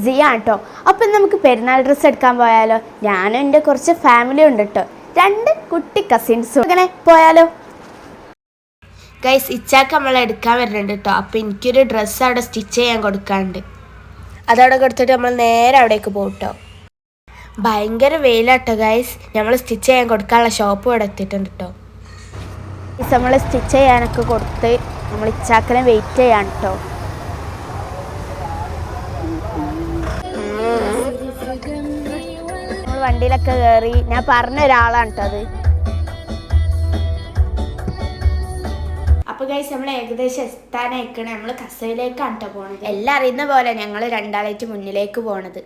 സിയാണ് കേട്ടോ. അപ്പം നമുക്ക് പെരുന്നാൾ ഡ്രസ്സ് എടുക്കാൻ പോയാലോ? ഞാനും എൻ്റെ കുറച്ച് ഫാമിലി ഉണ്ട് കേട്ടോ, 2 കുട്ടി കസിൻസും. അങ്ങനെ പോയാലോ ഗൈസ്? ഇച്ചാക്ക് നമ്മൾ എടുക്കാൻ വരുന്നുണ്ട് കേട്ടോ. അപ്പം എനിക്കൊരു ഡ്രസ്സ് അവിടെ സ്റ്റിച്ച് ചെയ്യാൻ കൊടുക്കാനുണ്ട്. അതവിടെ കൊടുത്തിട്ട് നമ്മൾ നേരെ അവിടേക്ക് പോകും കേട്ടോ. ഭയങ്കര വെയിലാട്ടോ ഗൈസ്. നമ്മൾ സ്റ്റിച്ച് ചെയ്യാൻ കൊടുക്കാനുള്ള ഷോപ്പ് ഇവിടെ എത്തിയിട്ടുണ്ട് കേട്ടോ. നമ്മൾ സ്റ്റിച്ച് ചെയ്യാനൊക്കെ കൊടുത്ത് നമ്മൾ ഇച്ചാക്കനെ വെയിറ്റ് ചെയ്യാൻ കേട്ടോ. നമ്മൾ വണ്ടിയിലൊക്കെ കയറി. ഞാൻ പറഞ്ഞ ഒരാളാണ് കേട്ടോ അത്. അപ്പോൾ ഗൈസ് നമ്മൾ ഏകദേശം എത്താനായിക്കണേ. നമ്മൾ കസവിലേക്കാണ് കേട്ടോ പോണത്. എല്ലാം അറിയുന്ന പോലെ ഞങ്ങൾ രണ്ടാളായിട്ട് മുന്നിലേക്ക് പോണത്.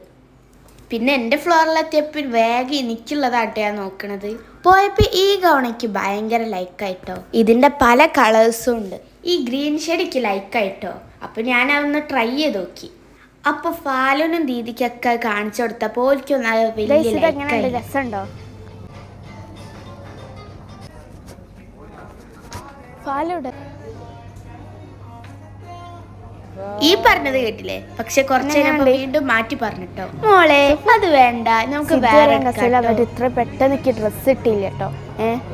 പിന്നെ എൻ്റെ ഫ്ലോറിലെത്തിയപ്പോൾ വേഗം എനിക്കുള്ളതാട്ടോ ഞാൻ നോക്കണത്. പോയപ്പോൾ ഈ ഗൗണയ്ക്ക് ഭയങ്കര ലൈക്കായിട്ടോ. ഇതിൻ്റെ പല കളേഴ്സും ഉണ്ട്. ഈ ഗ്രീൻ ഷെയ്ഡിക്ക് ലൈക്കായിട്ടോ. അപ്പോൾ ഞാൻ അതൊന്ന് ട്രൈ ചെയ്ത് നോക്കി. അപ്പോൾ ഫാലുനും ദീദിക്കൊക്കെ കാണിച്ചു കൊടുത്തപ്പോൾ എനിക്കൊന്നും വലിയ രസമുണ്ടോ? ഫാലുടെ ഈ പറഞ്ഞത് കേട്ടില്ലേ? പക്ഷെ കുറച്ച് വീണ്ടും മാറ്റി പറഞ്ഞിട്ടോ. മോളെ അത് വേണ്ട, നമുക്ക് വേറെ ഇത്ര പെട്ടെന്ന് ഡ്രസ്സ് കിട്ടിയില്ല കേട്ടോ.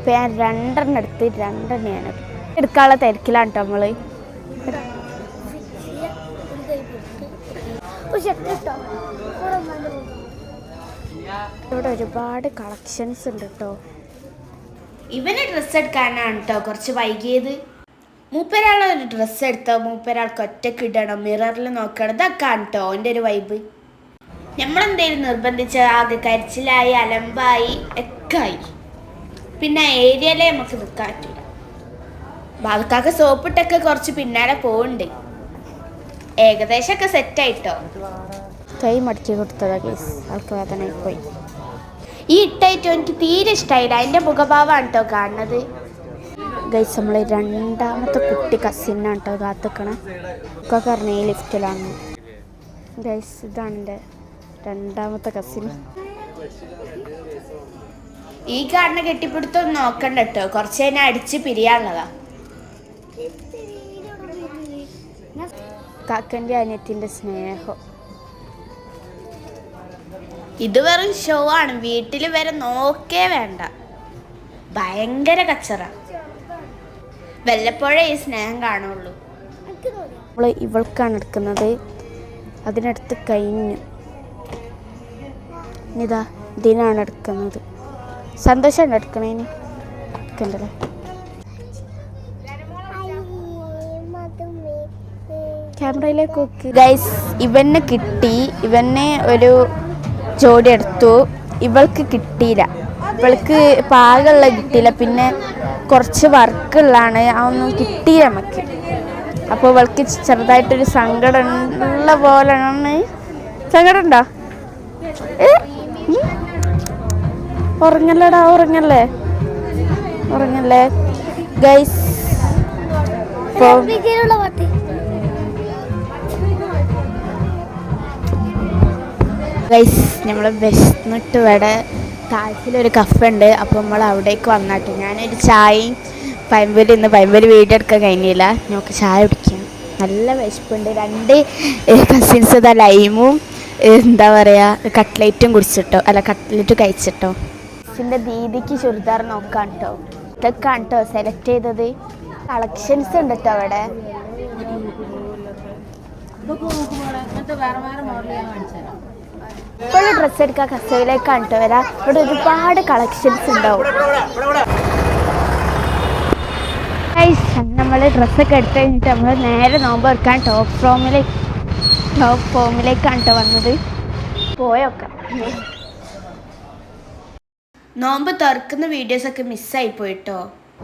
ഞാൻ 2 എടുത്ത് 2 ഞാൻ എടുക്കാനുള്ള തിരക്കിലാണ് കേട്ടോ നമ്മള്. ഇവിടെ ഒരുപാട് കളക്ഷൻസ് ഉണ്ട് കേട്ടോ. ഇവന് ഡ്രസ്സ് എടുക്കാനാണ് കേട്ടോ കുറച്ച് വൈകിയത്. മൂപ്പരാളെ ഒരു ഡ്രസ്സ് എടുത്തോ, മൂപ്പരാൾക്ക് ഒറ്റക്ക് ഇടണം, മിററിൽ നോക്കണം, ഇതൊക്കെ ആണ് കേട്ടോ എൻ്റെ ഒരു വൈബ്. നമ്മളെന്തേലും നിർബന്ധിച്ച ആകെ കരിച്ചിലായി, അലമ്പായി ഒക്കെ ആയി. പിന്നെ ഏരിയയിലേ നമുക്ക് നിൽക്കാൻ പറ്റില്ല. ബാൽക്കാക്ക് സോപ്പിട്ടൊക്കെ കുറച്ച് പിന്നാലെ പോകുന്നുണ്ട്. ഏകദേശമൊക്കെ സെറ്റായിട്ടോ. കൈ മടക്കി കൊടുത്തതാ കേസ്, ആൾക്ക് വേദനയായി പോയി. ഈ ഇട്ടായിട്ടോ എനിക്ക് തീരെ ഇഷ്ടമായില്ല. അതിൻ്റെ മുഖഭാവമാണ് കേട്ടോ കാണുന്നത്. ഗൈസ് നമ്മൾ 2ാമത്തെ കുട്ടി കസിനാണ് കേട്ടോ കാത്തിക്കണേ. ഒക്കെ പറഞ്ഞ ഈ ലിഫ്റ്റിലാണ്. ഗൈസ് ഇതാണ് എൻ്റെ 2ാമത്തെ കസിൻ. ഈ കാണുന്ന കെട്ടിപ്പിടുത്തം നോക്കണ്ട കേട്ടോ, കുറച്ച് കഴിഞ്ഞാൽ അടിച്ച് പിരിയാനുള്ളതാ. കാക്കൻ്റെ അനിയത്തിൻ്റെ സ്നേഹം. ഇത് വെറും ഷോ ആണ്. വീട്ടിൽ വരെ നോക്കേ വേണ്ട. ഭയങ്കര കച്ചറ. വല്ലപ്പോഴേ ഈ സ്നേഹം കാണുള്ളൂ. നമ്മൾ ഇവൾക്കാണ് എടുക്കുന്നത്. അതിനടുത്ത് കഴിഞ്ഞു. ഇതാ ഇതിനാണ് എടുക്കുന്നത്. സന്തോഷമാണ് എടുക്കണേന്. എടുക്കണ്ടല്ലേ? ക്യാമറയിലേക്ക് നോക്ക് ഗൈസ്. ഇവന് കിട്ടി. ഇവന് ഒരു ജോഡി എടുത്തു. ഇവൾക്ക് കിട്ടിയില്ല. ഇവൾക്ക് പാകമുള്ള കിട്ടിയില്ല. പിന്നെ കുറച്ച് വർക്കുള്ളതാണ്, അതൊന്നും കിട്ടിയില്ല നമുക്ക്. അപ്പോൾ ഇവൾക്ക് ചെറുതായിട്ടൊരു സങ്കടം ഉള്ള പോലെയാണ്. സങ്കടം ഉണ്ടോ? ഉറങ്ങല്ലടാ, ഉറങ്ങല്ലേ ഗൈസ്. ഗൈസ് നമ്മൾ വിശന്നിട്ട് ഇവിടെ താഴത്തിലൊരു കഫുണ്ട്. അപ്പോൾ നമ്മൾ അവിടേക്ക് വന്നിട്ട് ഞാനൊരു ചായയും പഴംപൊരി. ഇന്ന് പഴംപൊരി വീഡിയോ എടുക്കാൻ കഴിഞ്ഞില്ല. നമുക്ക് ചായ കുടിക്കാം. നല്ല വിശപ്പുണ്ട്. 2 കസിൻസ് ഇതാ ലൈമും എന്താ പറയുക കട്ട്ലേറ്റും കുടിച്ചിട്ടോ, അല്ല കട്ട്ലേറ്റ് കഴിച്ചിട്ടോ. കസിൻ്റെ ദീദിക്ക് ചുരിദാർ നോക്കാം കേട്ടോ. ഇതൊക്കെയാണ് കേട്ടോ സെലക്ട് ചെയ്തത്. കളക്ഷൻസ് ഉണ്ട് കേട്ടോ അവിടെ. ഇപ്പോഴും ഡ്രസ്സ് എടുക്കാൻ കസവിലേക്കാണ് കേട്ടോ വരാം. ഇവിടെ ഒരുപാട് കളക്ഷൻസ് ഉണ്ടാവും. നമ്മൾ ഡ്രസ്സൊക്കെ എടുത്ത് കഴിഞ്ഞിട്ട് നമ്മൾ നേരെ നോമ്പ് എടുക്കാൻ ടോപ്പ് ഫോമിലേക്കാണ് കേട്ടോ വന്നത്. പോയൊക്കെ നോമ്പ് തുറക്കുന്ന വീഡിയോസൊക്കെ മിസ്സായി പോയിട്ടോ.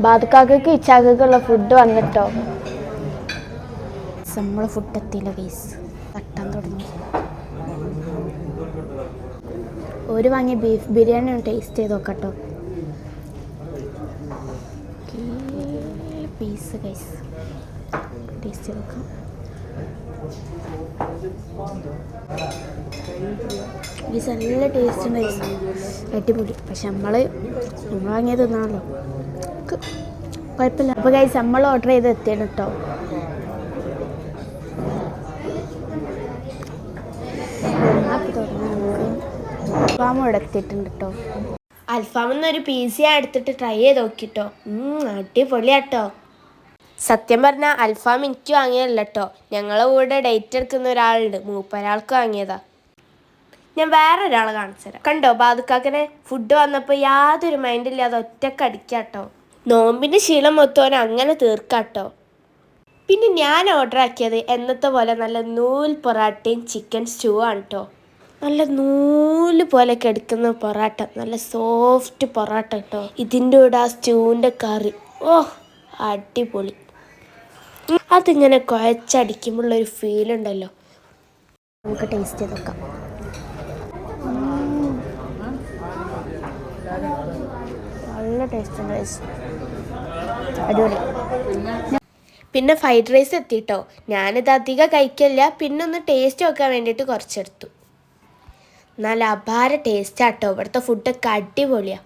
ബാദുക്കാക്കയ്ക്ക് ഇച്ചാക്കയ്ക്കുള്ള ഫുഡ് വന്നിട്ടോ. നമ്മൾ ഫുഡ് എത്തിയില്ല ഗൈസ്. തട്ടാൻ തുടങ്ങി. ഒരു വാങ്ങിയ ബീഫ് ബിരിയാണി ഒന്ന് ടേസ്റ്റ് ചെയ്ത് നോക്കട്ടോ. പീസ് ഗൈസ് ടേസ്റ്റ് ചെയ്ത് നോക്കാം. ഗൈസ് നല്ല ടേസ്റ്റ് ഉണ്ട് ഗൈസ്, അടിപൊളി. പക്ഷെ നമ്മൾ വാങ്ങിയത് തിന്നാണല്ലോ, കുഴപ്പമില്ല. അപ്പോൾ ഗൈസ് നമ്മൾ ഓർഡർ ചെയ്ത് എത്തിയാണ് കേട്ടോ. അൽഫാമും ഇവിടെ എത്തിയിട്ടുണ്ട് കേട്ടോ. അൽഫാമെന്നൊരു പീസ് ഞാൻ എടുത്തിട്ട് ട്രൈ ചെയ്ത് നോക്കിട്ടോ. അടിപൊളിയാട്ടോ. സത്യം പറഞ്ഞാൽ അൽഫാം എനിക്ക് വാങ്ങിയതല്ല കേട്ടോ. ഞങ്ങളെ കൂടെ ഡേറ്റ് എടുക്കുന്ന ഒരാളുണ്ട്, മൂപ്പരാൾക്ക് വാങ്ങിയതാ. ഞാൻ വേറെ ഒരാളെ കാണിച്ചു തരാം. കണ്ടോ ബാദുക്കാക്കനെ ഫുഡ് വന്നപ്പോൾ യാതൊരു മൈൻഡില്ലാതെ ഒറ്റക്ക് അടിക്കാട്ടോ. നോമ്പിൻ്റെ ക്ഷീണം മൊത്തം അങ്ങനെ തീർക്കാട്ടോ. പിന്നെ ഞാൻ ഓർഡർ ആക്കിയത് എന്നത്തെ പോലെ നല്ല നൂൽ പൊറാട്ടയും ചിക്കൻ സ്റ്റൂ ആണ് കേട്ടോ. നല്ല നൂല് പോലെ കിടക്കുന്ന പൊറാട്ട, നല്ല സോഫ്റ്റ് പൊറാട്ട കേട്ടോ. ഇതിൻ്റെ കൂടെ ആ സ്റ്റൂവിൻ്റെ കറി അടിപൊളി. അതിങ്ങനെ കുഴച്ചടിക്കുമ്പോഴുള്ളൊരു ഫീലുണ്ടല്ലോ. നമുക്ക് ടേസ്റ്റ് ചെയ്ത് നോക്കാം. നല്ല ടേസ്റ്റ് ഉണ്ട്, അടിപൊളി. പിന്നെ ഫ്രൈഡ് റൈസ് എത്തിട്ടോ. ഞാനിത് അധികം കഴിക്കില്ല, പിന്നെ ഒന്ന് ടേസ്റ്റ് നോക്കാൻ വേണ്ടിയിട്ട് കുറച്ചെടുത്തു. നല്ല അപാര ടേസ്റ്റാട്ടോ. ഇവിടുത്തെ ഫുഡൊക്കെ അടിപൊളിയാണ്.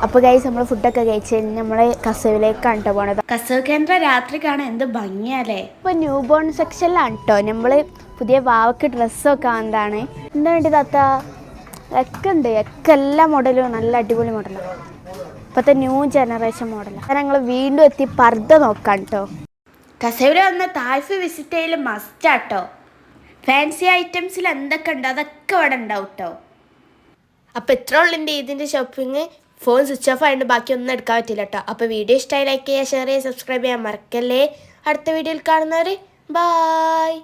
അപ്പോൾ ഗൈസ് നമ്മൾ ഫുഡൊക്കെ കഴിച്ച് കഴിഞ്ഞ് നമ്മൾ കസവിലേക്കാണ് കേട്ടോ പോണത്. കസവ് കേന്ദ്ര രാത്രി കാണാൻ എന്ത് ഭംഗിയല്ലേ. ഇപ്പോൾ ന്യൂ ബോൺ സെക്ഷനിലാണ് കേട്ടോ. നമ്മൾ പുതിയ വാവക്ക് ഡ്രസ്സൊക്കെ വന്നതാണ്. എന്താ വേണ്ടി താത്ത ഒക്കെ ഉണ്ട്, ഒക്കെ എല്ലാ മോഡലും നല്ല അടിപൊളി മോഡലാണ്. ഇപ്പോഴത്തെ ന്യൂ ജനറേഷൻ മോഡലാണ്. അത് ഞങ്ങൾ വീണ്ടും എത്തി പർദ്ദ നോക്കാം കേട്ടോ. കസവിൽ വന്ന തായ്ഫ് വിസിറ്റ് ചെയ്യൽ മസ്റ്റാട്ടോ. ഫാൻസി ഐറ്റംസിൽ എന്തൊക്കെ ഉണ്ട് അതൊക്കെ ഇവിടെ ഉണ്ടാവും കേട്ടോ. അപ്പോൾ ഇത്ര ഉള്ളിൻ്റെ ഇതിൻ്റെ ഷോപ്പിംഗ്. ഫോൺ സ്വിച്ച് ഓഫ് ആയതുകൊണ്ട് ബാക്കി ഒന്നും എടുക്കാൻ പറ്റില്ല കേട്ടോ. അപ്പോൾ വീഡിയോ ഇഷ്ടമായി ലൈക്ക് ചെയ്യുക, ഷെയർ ചെയ്യുക, സബ്സ്ക്രൈബ് ചെയ്യാൻ മറക്കല്ലേ. അടുത്ത വീഡിയോയിൽ കാണുന്നവർ ബായ്.